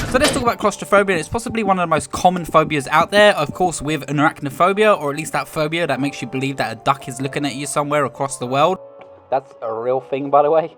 So let's talk about claustrophobia. It's possibly one of the most common phobias out there, of course with arachnophobia, or at least that phobia that makes you believe that a duck is looking at you somewhere across the world. That's a real thing, by the way.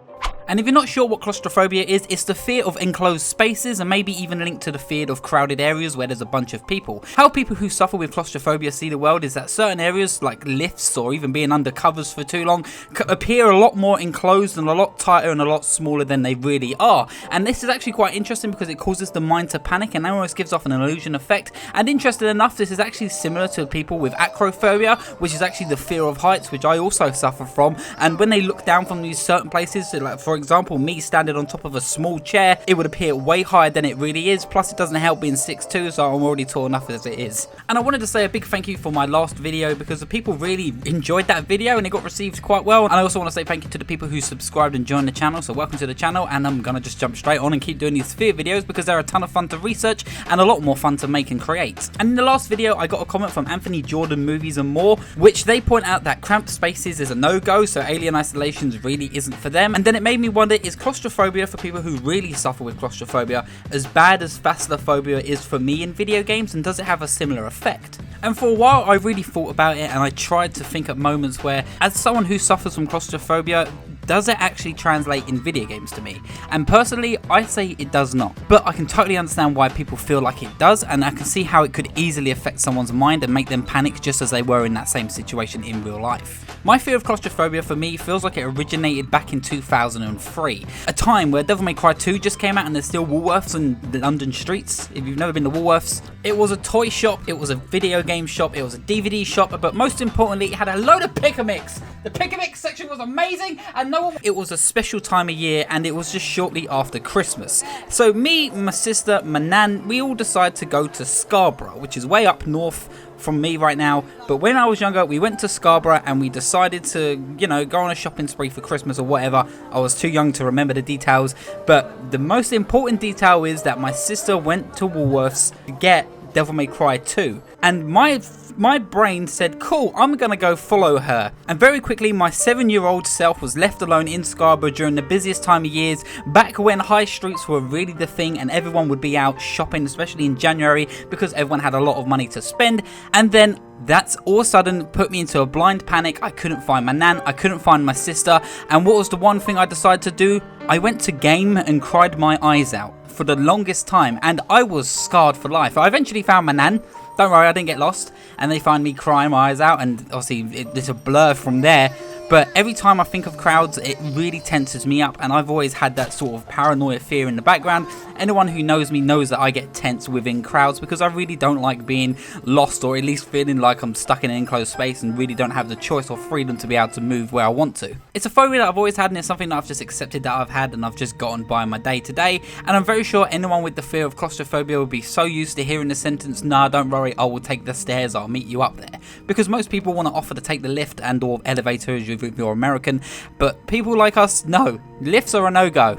And if you're not sure what claustrophobia is, it's the fear of enclosed spaces and maybe even linked to the fear of crowded areas where there's a bunch of people. How people who suffer with claustrophobia see the world is that certain areas like lifts or even being under covers for too long appear a lot more enclosed and a lot tighter and a lot smaller than they really are. And this is actually quite interesting because it causes the mind to panic and almost gives off an illusion effect. And interesting enough, this is actually similar to people with acrophobia, which is actually the fear of heights, which I also suffer from. And when they look down from these certain places, so like for example me standing on top of a small chair, it would appear way higher than it really is, plus it doesn't help being 6'2", so I'm already tall enough as it is. And I wanted to say a big thank you for my last video because the people really enjoyed that video and it got received quite well. And I also want to say thank you to the people who subscribed and joined the channel, so welcome to the channel. And I'm gonna just jump straight on and keep doing these fear videos because they're a ton of fun to research and a lot more fun to make and create. And in the last video I got a comment from Anthony Jordan Movies and More, which they point out that cramped spaces is a no-go, so alien isolations really isn't for them. And then it made me wonder, is claustrophobia for people who really suffer with claustrophobia as bad as phasmophobia is for me in video games, and does it have a similar effect? And for a while I really thought about it and I tried to think of moments where, as someone who suffers from claustrophobia, does it actually translate in video games to me? And personally, I say it does not. But I can totally understand why people feel like it does, and I can see how it could easily affect someone's mind and make them panic just as they were in that same situation in real life. My fear of claustrophobia for me feels like it originated back in 2003, a time where Devil May Cry 2 just came out and there's still Woolworths in the London streets. If you've never been to Woolworths, it was a toy shop, it was a video game shop, it was a DVD shop, but most importantly it had a load of pick-a-mix. The pick-a-mix section was amazing, and it was a special time of year and it was just shortly after Christmas. So me, my sister, my nan, we all decided to go to Scarborough, which is way up north from me right now. But when I was younger, we went to Scarborough and we decided to, you know, go on a shopping spree for Christmas or whatever. I was too young to remember the details, but the most important detail is that my sister went to Woolworths to get Devil May Cry 2, and my brain said, cool, I'm gonna go follow her. And very quickly my 7-year-old self was left alone in Scarborough during the busiest time of years, back when high streets were really the thing and everyone would be out shopping, especially in January, because everyone had a lot of money to spend. And then that's all of a sudden put me into a blind panic. I couldn't find my nan, I couldn't find my sister, and what was the one thing I decided to do? I went to game and cried my eyes out for the longest time, and I was scarred for life. I eventually found my nan, don't worry, I didn't get lost, and they find me crying my eyes out, and obviously it's a blur from there. But every time I think of crowds, it really tenses me up, and I've always had that sort of paranoia fear in the background. Anyone who knows me knows that I get tense within crowds because I really don't like being lost, or at least feeling like I'm stuck in an enclosed space and really don't have the choice or freedom to be able to move where I want to. It's a phobia that I've always had, and it's something that I've just accepted that I've had, and I've just gotten by my day to day. And I'm very sure anyone with the fear of claustrophobia will be so used to hearing the sentence, nah, don't worry, I will take the stairs, I'll meet you up there. Because most people want to offer to take the lift and or elevator if you're American, but people like us, no, lifts are a no-go.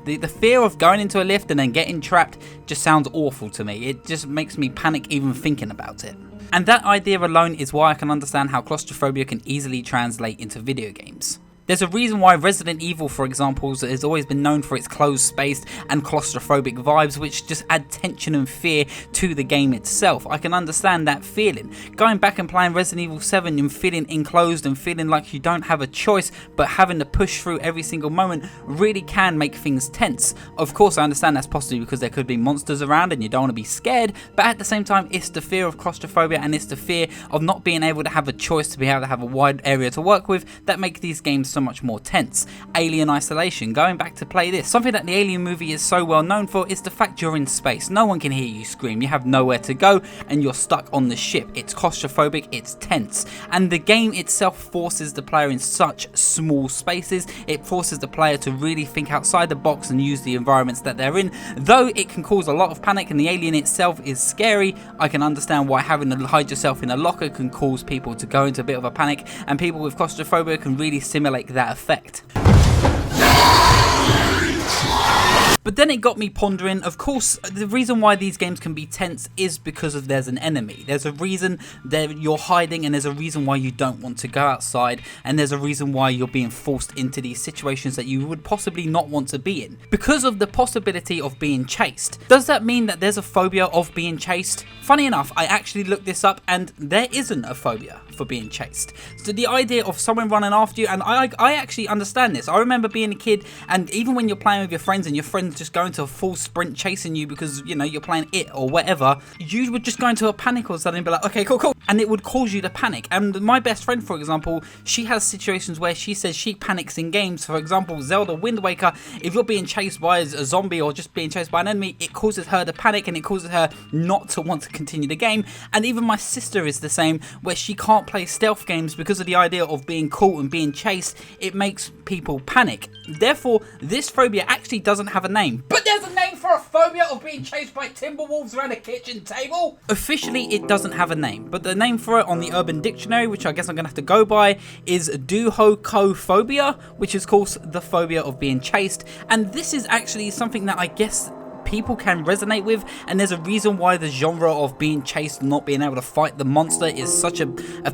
The fear of going into a lift and then getting trapped just sounds awful to me. It just makes me panic even thinking about it. And that idea alone is why I can understand how claustrophobia can easily translate into video games. There's a reason why Resident Evil, for example, has always been known for its closed space and claustrophobic vibes, which just add tension and fear to the game itself. I can understand that feeling. Going back and playing Resident Evil 7 and feeling enclosed and feeling like you don't have a choice but having to push through every single moment really can make things tense. Of course, I understand that's possibly because there could be monsters around and you don't want to be scared, but at the same time, it's the fear of claustrophobia and it's the fear of not being able to have a choice to be able to have a wide area to work with that make these games so much more tense. Alien isolation, going back to play this, something that the Alien movie is so well known for is the fact you're in space. No one can hear you scream, you have nowhere to go and you're stuck on the ship. It's claustrophobic, it's tense, and the game itself forces the player in such small spaces. It forces the player to really think outside the box and use the environments that they're in. Though it can cause a lot of panic and the alien itself is scary, I can understand why having to hide yourself in a locker can cause people to go into a bit of a panic, and people with claustrophobia can really simulate that effect. But then it got me pondering, of course, the reason why these games can be tense is because of there's an enemy. There's a reason that you're hiding, and there's a reason why you don't want to go outside, and there's a reason why you're being forced into these situations that you would possibly not want to be in. Because of the possibility of being chased. Does that mean that there's a phobia of being chased? Funny enough, I actually looked this up and there isn't a phobia for being chased. So the idea of someone running after you, and I actually understand this. I remember being a kid, and even when you're playing with your friends and your friends just go into a full sprint chasing you because, you know, you're playing it or whatever, you would just go into a panic or something and be like, okay, cool. And it would cause you to panic. And my best friend, for example, she has situations where she says she panics in games. For example, Zelda Wind Waker, if you're being chased by a zombie or just being chased by an enemy, it causes her to panic and it causes her not to want to continue the game. And even my sister is the same, where she can't play stealth games because of the idea of being caught and being chased. It makes people panic. Therefore, this phobia actually doesn't have a name. But there's a name for a phobia of being chased by timberwolves around a kitchen table? Officially, it doesn't have a name, but the name for it on the Urban Dictionary, which I guess I'm going to have to go by, is Dishonored, which is, of course, the phobia of being chased. And this is actually something that I guess people can resonate with, and there's a reason why the genre of being chased, not being able to fight the monster, is such a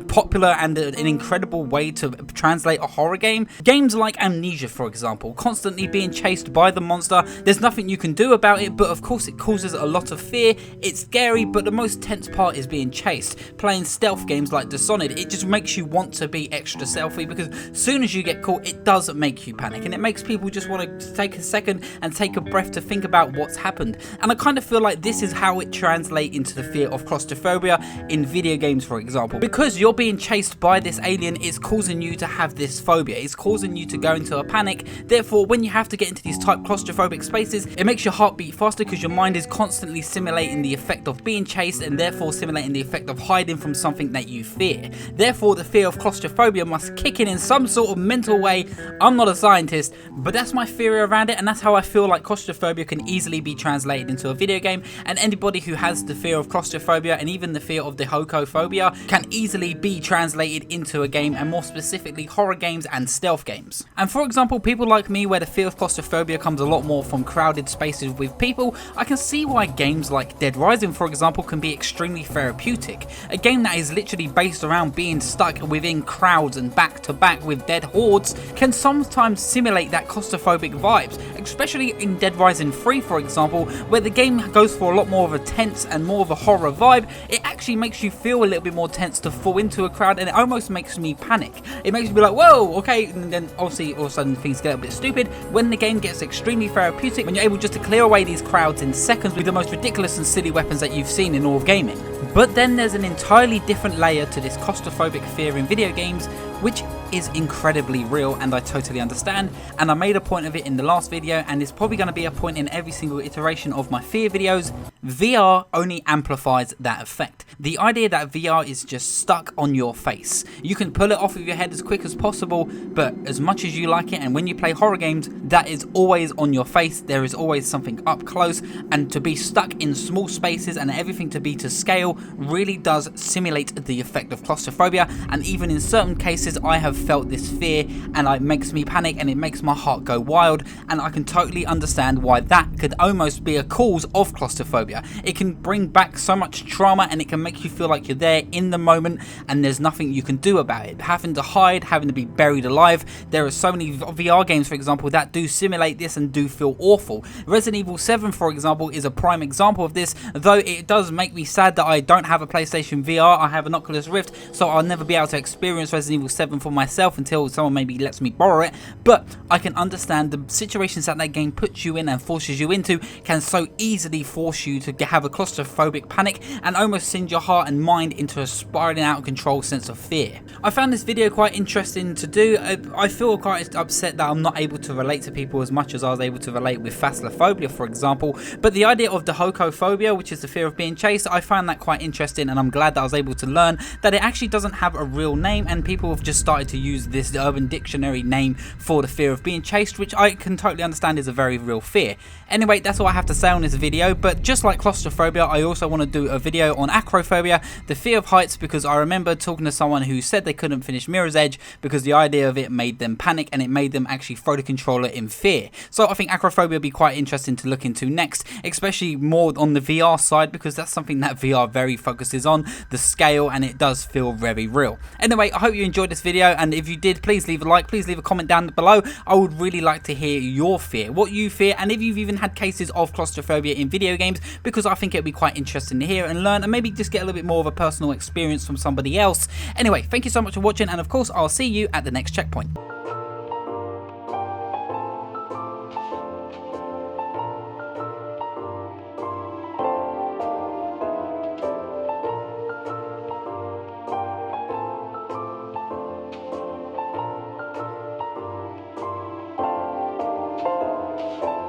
popular and an incredible way to translate a horror game. Games like Amnesia, for example, constantly being chased by the monster, there's nothing you can do about it, but of course it causes a lot of fear. It's scary, but the most tense part is being chased. Playing stealth games like Dishonored, it just makes you want to be extra stealthy, because as soon as you get caught, it does make you panic, and it makes people just want to take a second and take a breath to think about what's happened. And I kind of feel like this is how it translates into the fear of claustrophobia in video games, for example. Because you're being chased by this alien, it's causing you to have this phobia. It's causing you to go into a panic. Therefore, when you have to get into these type claustrophobic spaces, it makes your heart beat faster because your mind is constantly simulating the effect of being chased, and therefore simulating the effect of hiding from something that you fear. Therefore, the fear of claustrophobia must kick in some sort of mental way. I'm not a scientist, but that's my theory around it, and that's how I feel like claustrophobia can easily be translated into a video game. And anybody who has the fear of claustrophobia and even the fear of Dishonored can easily be translated into a game, and more specifically horror games and stealth games. And for example, people like me, where the fear of claustrophobia comes a lot more from crowded spaces with people, I can see why games like Dead Rising, for example, can be extremely therapeutic. A game that is literally based around being stuck within crowds and back to back with dead hordes can sometimes simulate that claustrophobic vibes, especially in Dead Rising 3, for example, where the game goes for a lot more of a tense and more of a horror vibe. It actually makes you feel a little bit more tense to fall into a crowd, and it almost makes me panic. It makes me be like, whoa, okay, and then obviously all of a sudden things get a bit stupid when the game gets extremely therapeutic, when you're able just to clear away these crowds in seconds with the most ridiculous and silly weapons that you've seen in all of gaming. But then there's an entirely different layer to this claustrophobic fear in video games, which is incredibly real, and I totally understand, and I made a point of it in the last video, and it's probably going to be a point in every single iteration of my fear videos. VR only amplifies that effect. The idea that VR is just stuck on your face. You can pull it off of your head as quick as possible, but as much as you like it, and when you play horror games, that is always on your face. There is always something up close, and to be stuck in small spaces and everything to be to scale really does simulate the effect of claustrophobia. And even in certain cases, I have felt this fear, and it makes me panic and it makes my heart go wild, and I can totally understand why that could almost be a cause of claustrophobia. It can bring back so much trauma, and it can make you feel like you're there in the moment and there's nothing you can do about it. Having to hide, having to be buried alive. There are so many VR games, for example, that do simulate this and do feel awful. Resident Evil 7, for example, is a prime example of this, though it does make me sad that I don't have a PlayStation VR. I have an Oculus Rift, so I'll never be able to experience Resident Evil 7 for myself until someone maybe lets me borrow it. But I can understand the situations that that game puts you in and forces you into can so easily force you to have a claustrophobic panic and almost send your heart and mind into a spiraling out of control sense of fear. I found this video quite interesting to do. I feel quite upset that I'm not able to relate to people as much as I was able to relate with Phasmophobia, for example, but the idea of Dishonored, which is the fear of being chased, I found that quite interesting, and I'm glad that I was able to learn that it actually doesn't have a real name, and people have just started to use this Urban Dictionary name for the fear of being chased, which I can totally understand is a very real fear. Anyway, that's all I have to say on this video, but just like claustrophobia, I also want to do a video on acrophobia, the fear of heights, because I remember talking to someone who said they couldn't finish Mirror's Edge because the idea of it made them panic and it made them actually throw the controller in fear. So I think acrophobia would be quite interesting to look into next, especially more on the VR side, because that's something that VR very focuses on, the scale, and it does feel very real. Anyway, I hope you enjoyed this video, and if you did, please leave a like, please leave a comment down below. I would really like to hear your fear, what you fear, and if you've even had cases of claustrophobia in video games, because I think it'd be quite interesting to hear and learn, and maybe just get a little bit more of a personal experience from somebody else. Anyway, thank you so much for watching, and of course I'll see you at the next checkpoint.